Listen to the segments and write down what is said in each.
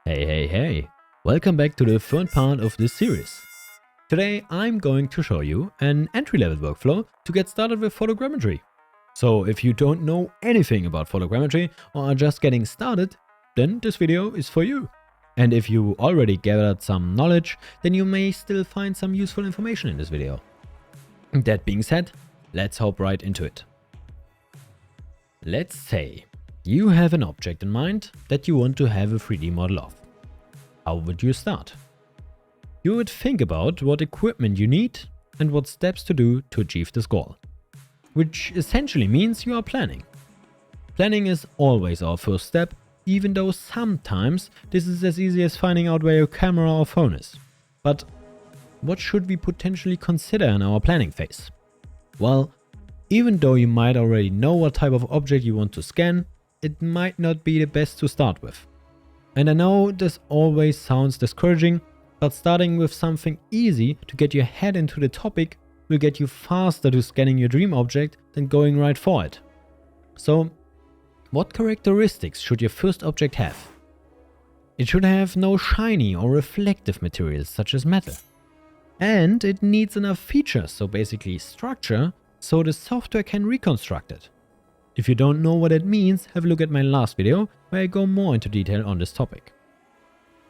Hey! Welcome back to the third part of this series. Today I'm going to show you an entry-level workflow to get started with photogrammetry. So if you don't know anything about photogrammetry or are just getting started, then this video is for you. And if you already gathered some knowledge, then you may still find some useful information in this video. That being said, let's hop right into it. Let's say you have an object in mind that you want to have a 3D model of. How would you start? You would think about what equipment you need and what steps to do to achieve this goal. Which essentially means you are planning. Planning is always our first step, even though sometimes this is as easy as finding out where your camera or phone is. But what should we potentially consider in our planning phase? Well, even though you might already know what type of object you want to scan, it might not be the best to start with. And I know this always sounds discouraging, but starting with something easy to get your head into the topic will get you faster to scanning your dream object than going right for it. So, what characteristics should your first object have? It should have no shiny or reflective materials such as metal. And it needs enough features, so basically structure, so the software can reconstruct it. If you don't know what that means, have a look at my last video where I go more into detail on this topic.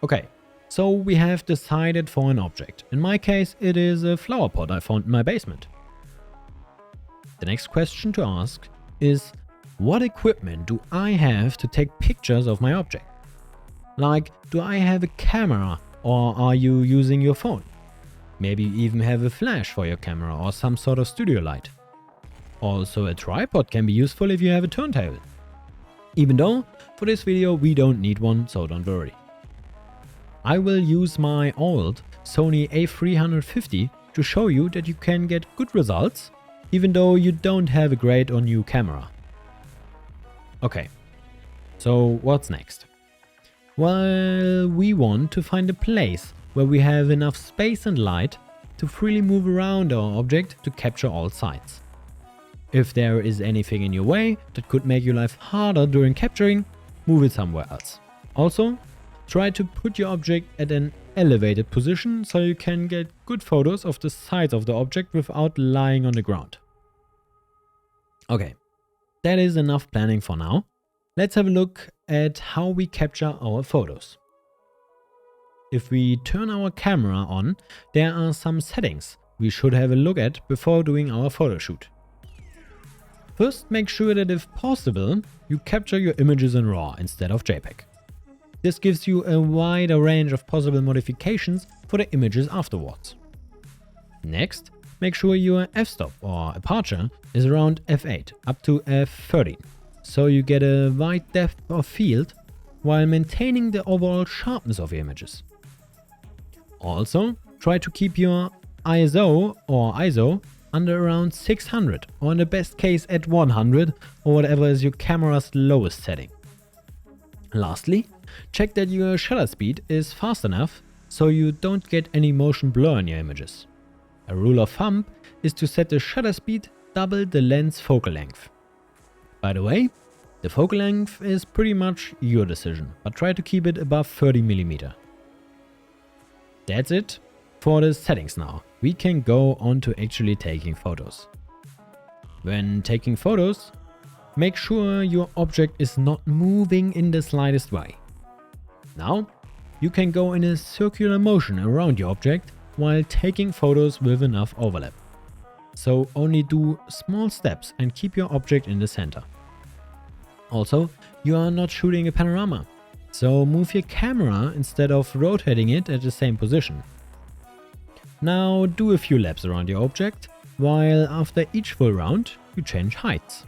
Okay, so we have decided for an object. In my case, it is a flower pot I found in my basement. The next question to ask is, what equipment do I have to take pictures of my object? Like, do I have a camera or are you using your phone? Maybe you even have a flash for your camera or some sort of studio light. Also, a tripod can be useful if you have a turntable. Even though, for this video we don't need one, so don't worry. I will use my old Sony a350 to show you that you can get good results, even though you don't have a great or new camera. Okay, so what's next? Well, we want to find a place where we have enough space and light to freely move around our object to capture all sides. If there is anything in your way that could make your life harder during capturing, move it somewhere else. Also, try to put your object at an elevated position so you can get good photos of the sides of the object without lying on the ground. Okay, that is enough planning for now. Let's have a look at how we capture our photos. If we turn our camera on, there are some settings we should have a look at before doing our photo shoot. First, make sure that if possible, you capture your images in RAW instead of JPEG. This gives you a wider range of possible modifications for the images afterwards. Next, make sure your f-stop or aperture is around f8 up to f13, so you get a wide depth of field while maintaining the overall sharpness of your images. Also, try to keep your ISO under around 600 or in the best case at 100 or whatever is your camera's lowest setting. Lastly, check that your shutter speed is fast enough so you don't get any motion blur in your images. A rule of thumb is to set the shutter speed double the lens focal length. By the way, the focal length is pretty much your decision, but try to keep it above 30mm. That's it for the settings now. We can go on to actually taking photos. When taking photos, make sure your object is not moving in the slightest way. Now, you can go in a circular motion around your object while taking photos with enough overlap. So only do small steps and keep your object in the center. Also, you are not shooting a panorama, so move your camera instead of rotating it at the same position. Now do a few laps around your object, while after each full round you change heights.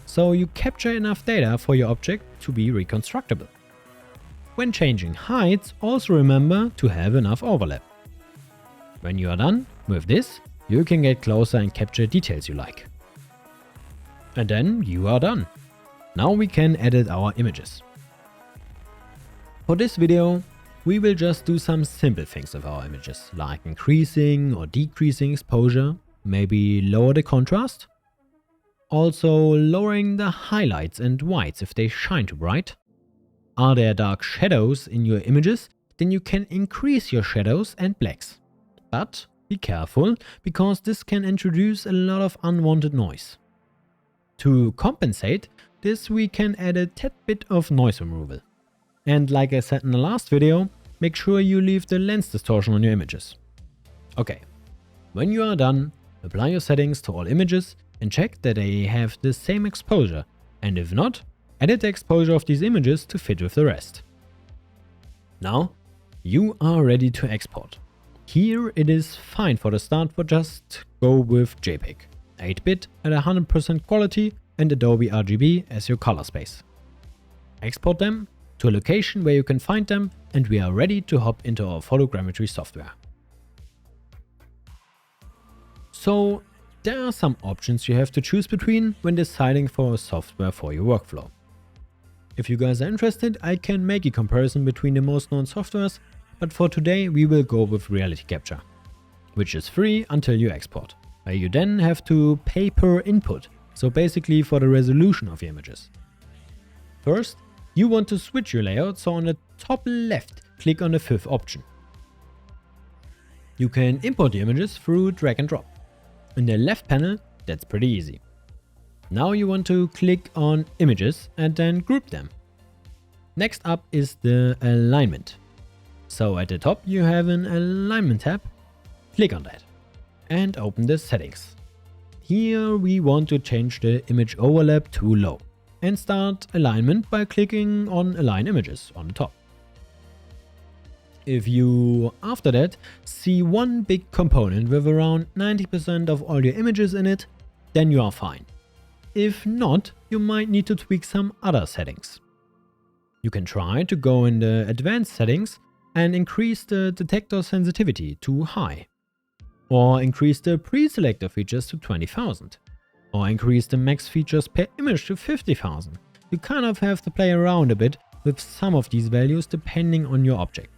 So you capture enough data for your object to be reconstructible. When changing heights, also remember to have enough overlap. When you are done with this, you can get closer and capture details you like. And then you are done. Now we can edit our images. For this video, we will just do some simple things with our images, like increasing or decreasing exposure, maybe lower the contrast. Also lowering the highlights and whites if they shine too bright. Are there dark shadows in your images? Then you can increase your shadows and blacks. But be careful, because this can introduce a lot of unwanted noise. To compensate this, we can add a tad bit of noise removal. And like I said in the last video, make sure you leave the lens distortion on your images. Okay, when you are done, apply your settings to all images and check that they have the same exposure, and if not, edit the exposure of these images to fit with the rest. Now, you are ready to export. Here it is fine for the start, but just go with JPEG, 8-bit at 100% quality and Adobe RGB as your color space. Export them to a location where you can find them, and we are ready to hop into our photogrammetry software. So there are some options you have to choose between when deciding for a software for your workflow. If you guys are interested, I can make a comparison between the most known softwares, but for today we will go with Reality Capture, which is free until you export, where you then have to pay per input, so basically for the resolution of your images. First, you want to switch your layout, so on the top left, click on the 5th option. You can import the images through drag and drop. In the left panel, that's pretty easy. Now you want to click on images and then group them. Next up is the alignment. So at the top you have an alignment tab. Click on that and open the settings. Here we want to change the image overlap to low and start alignment by clicking on align images on the top. If you, after that, see one big component with around 90% of all your images in it, then you are fine. If not, you might need to tweak some other settings. You can try to go in the advanced settings and increase the detector sensitivity to high, or increase the pre-selector features to 20,000, or increase the max features per image to 50,000. You kind of have to play around a bit with some of these values depending on your object.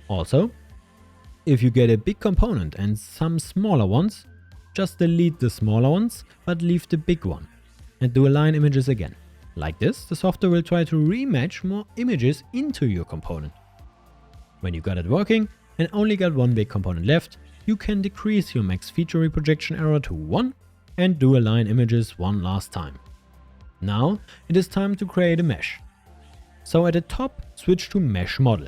Also, if you get a big component and some smaller ones, just delete the smaller ones but leave the big one and do align images again. Like this, the software will try to rematch more images into your component. When you got it working and only got one big component left, you can decrease your max feature reprojection error to 1 and do align images one last time. Now it is time to create a mesh. So at the top, switch to Mesh Model.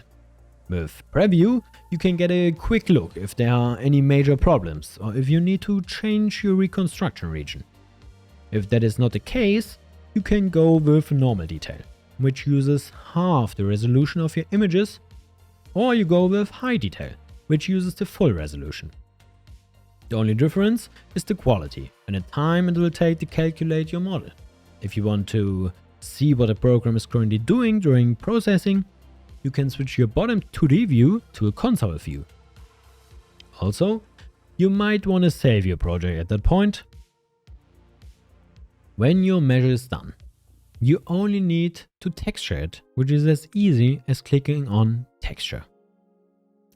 With Preview, you can get a quick look if there are any major problems or if you need to change your reconstruction region. If that is not the case, you can go with Normal Detail, which uses half the resolution of your images, or you go with High Detail, which uses the full resolution. The only difference is the quality and the time it will take to calculate your model. If you want to see what a program is currently doing during processing, you can switch your bottom 2D view to a console view. Also, you might want to save your project at that point. When your measure is done, you only need to texture it, which is as easy as clicking on Texture.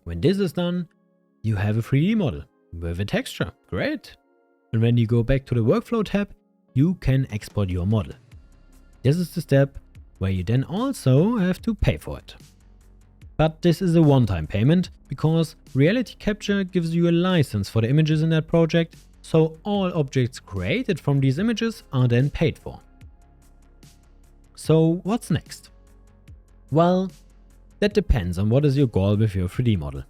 When this is done, you have a 3D model with a texture. Great! And when you go back to the Workflow tab, you can export your model. This is the step where you then also have to pay for it. But this is a one-time payment because Reality Capture gives you a license for the images in that project, so all objects created from these images are then paid for. So what's next? Well, that depends on what is your goal with your 3D model.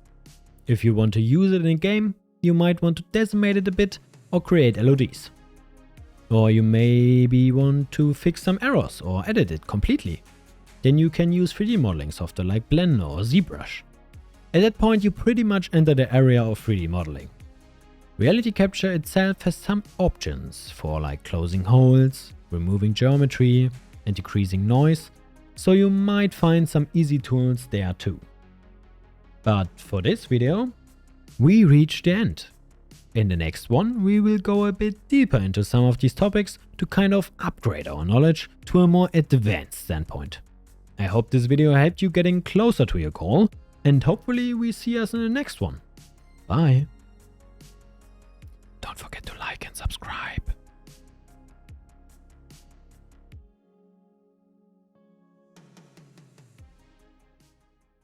If you want to use it in a game, you might want to decimate it a bit or create LODs. Or you maybe want to fix some errors or edit it completely. Then you can use 3D modeling software like Blender or ZBrush. At that point you pretty much enter the area of 3D modeling. Reality Capture itself has some options for like closing holes, removing geometry and decreasing noise, so you might find some easy tools there too. But for this video, we reached the end. In the next one, we will go a bit deeper into some of these topics to kind of upgrade our knowledge to a more advanced standpoint. I hope this video helped you getting closer to your goal, and hopefully we see us in the next one. Bye! Don't forget to like and subscribe.